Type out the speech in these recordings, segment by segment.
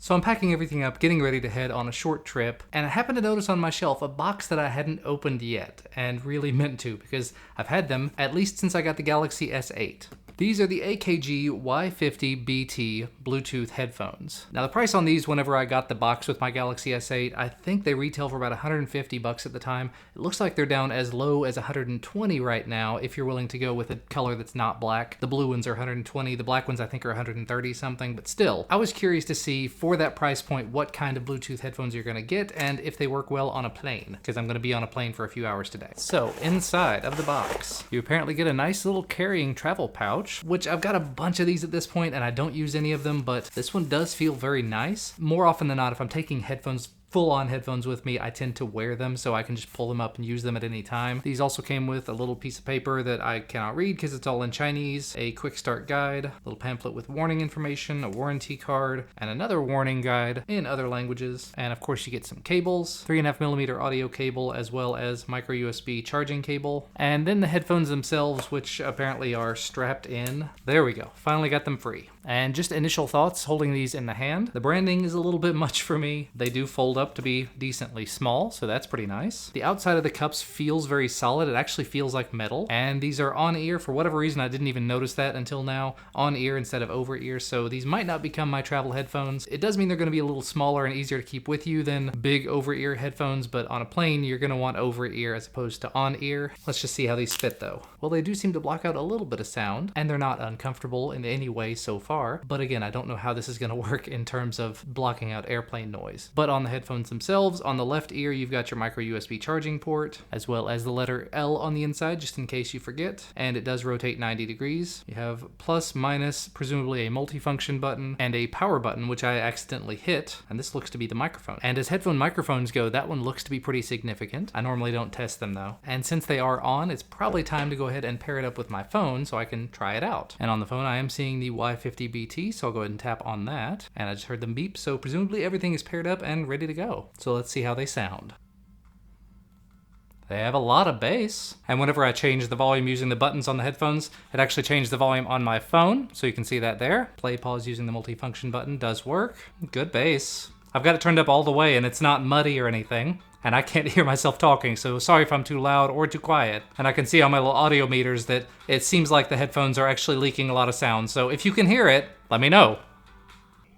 So I'm packing everything up, getting ready to head on a short trip, and I happened to notice on my shelf a box that I hadn't opened yet, and really meant to, because I've had them at least since I got the Galaxy S8. These are the AKG Y50BT Bluetooth headphones. Now the price on these whenever I got the box with my Galaxy S8, I think they retail for about 150 bucks at the time. It looks like they're down as low as 120 right now if you're willing to go with a color that's not black. The blue ones are 120, the black ones I think are 130 something, but still, I was curious to see for that price point what kind of Bluetooth headphones you're gonna get and if they work well on a plane, because I'm gonna be on a plane for a few hours today. So inside of the box, you apparently get a nice little carrying travel pouch, which I've got a bunch of these at this point and I don't use any of them, but this one does feel very nice. More often than not, if I'm taking headphones, full-on headphones with me, I tend to wear them so I can just pull them up and use them at any time. These also came with a little piece of paper that I cannot read because it's all in Chinese, a quick start guide, a little pamphlet with warning information, a warranty card, and another warning guide in other languages. And of course you get some cables, 3.5mm audio cable, as well as micro USB charging cable. And then the headphones themselves, which apparently are strapped in. There we go, finally got them free. And just initial thoughts holding these in the hand. The branding is a little bit much for me. They do fold up to be decently small, so that's pretty nice. The outside of the cups feels very solid. It actually feels like metal. And these are on ear. For whatever reason, I didn't even notice that until now. On ear instead of over ear, so these might not become my travel headphones. It does mean they're gonna be a little smaller and easier to keep with you than big over ear headphones, but on a plane, you're gonna want over ear as opposed to on ear. Let's just see how these fit though. Well, they do seem to block out a little bit of sound, and they're not uncomfortable in any way so far. But again, I don't know how this is going to work in terms of blocking out airplane noise. But on the headphones themselves, on the left ear, you've got your micro USB charging port, as well as the letter L on the inside, just in case you forget. And it does rotate 90 degrees. You have plus, minus, presumably a multifunction button, and a power button, which I accidentally hit. And this looks to be the microphone. And as headphone microphones go, that one looks to be pretty significant. I normally don't test them though. And since they are on, it's probably time to go ahead and pair it up with my phone so I can try it out. And on the phone, I am seeing the Y50BT, so I'll go ahead and tap on that. And I just heard them beep, so presumably everything is paired up and ready to go. So let's see how they sound. They have a lot of bass. And whenever I change the volume using the buttons on the headphones, it actually changed the volume on my phone. So you can see that there. Play, pause using the multifunction button does work. Good bass. I've got it turned up all the way and it's not muddy or anything. And I can't hear myself talking, so sorry if I'm too loud or too quiet. And I can see on my little audio meters that it seems like the headphones are actually leaking a lot of sound. So if you can hear it, let me know.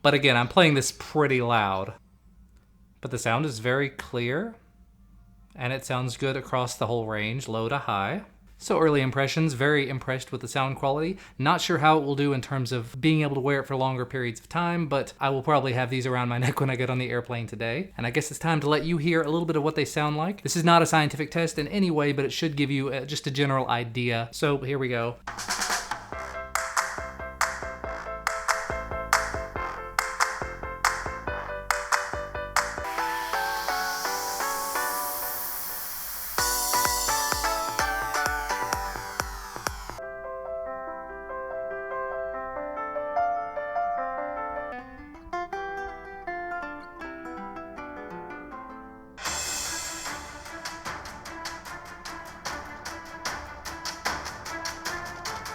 But again, I'm playing this pretty loud. But the sound is very clear. And it sounds good across the whole range, low to high. So early impressions, very impressed with the sound quality. Not sure how it will do in terms of being able to wear it for longer periods of time, but I will probably have these around my neck when I get on the airplane today. And I guess it's time to let you hear a little bit of what they sound like. This is not a scientific test in any way, but it should give you just a general idea. So here we go.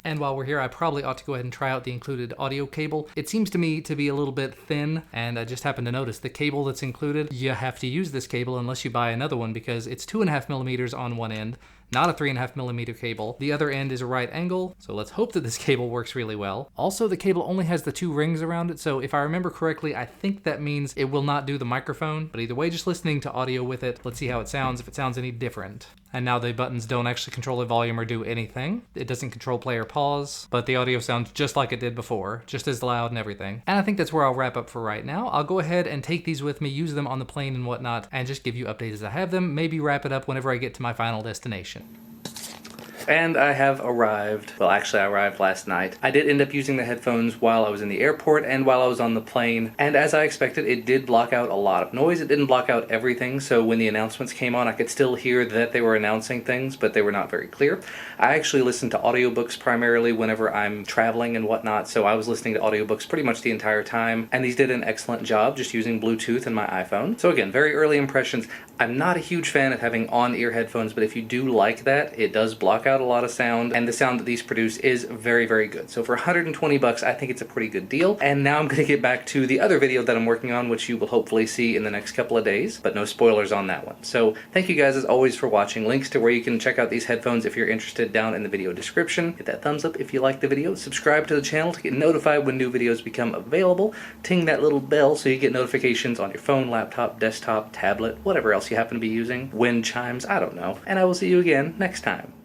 And while we're here, I probably ought to go ahead and try out the included audio cable. It seems to me to be a little bit thin, and I just happened to notice the cable that's included, you have to use this cable unless you buy another one because it's 2.5mm on one end, not a 3.5mm cable. The other end is a right angle, so let's hope that this cable works really well. Also, the cable only has the 2 rings around it, so if I remember correctly, I think that means it will not do the microphone, but either way, just listening to audio with it, let's see how it sounds, if it sounds any different. And now the buttons don't actually control the volume or do anything. It doesn't control play or pause, but the audio sounds just like it did before, just as loud and everything. And I think that's where I'll wrap up for right now. I'll go ahead and take these with me, use them on the plane and whatnot, and just give you updates as I have them, maybe wrap it up whenever I get to my final destination. And I have arrived. Well, actually I arrived last night. I did end up using the headphones while I was in the airport and while I was on the plane, and as I expected, it did block out a lot of noise. It didn't block out everything, so when the announcements came on, I could still hear that they were announcing things, but they were not very clear. I actually listen to audiobooks primarily whenever I'm traveling and whatnot, so I was listening to audiobooks pretty much the entire time, and these did an excellent job just using Bluetooth and my iPhone. So again, very early impressions. I'm not a huge fan of having on-ear headphones, but if you do like that, it does block out out a lot of sound, and the sound that these produce is very, very good. So for 120 bucks, I think it's a pretty good deal. And now I'm going to get back to the other video that I'm working on, which you will hopefully see in the next couple of days, but no spoilers on that one. So thank you guys as always for watching. Links to where you can check out these headphones if you're interested down in the video description. Hit that thumbs up if you like the video. Subscribe to the channel to get notified when new videos become available. Ting that little bell so you get notifications on your phone, laptop, desktop, tablet, whatever else you happen to be using. Wind chimes, I don't know. And I will see you again next time.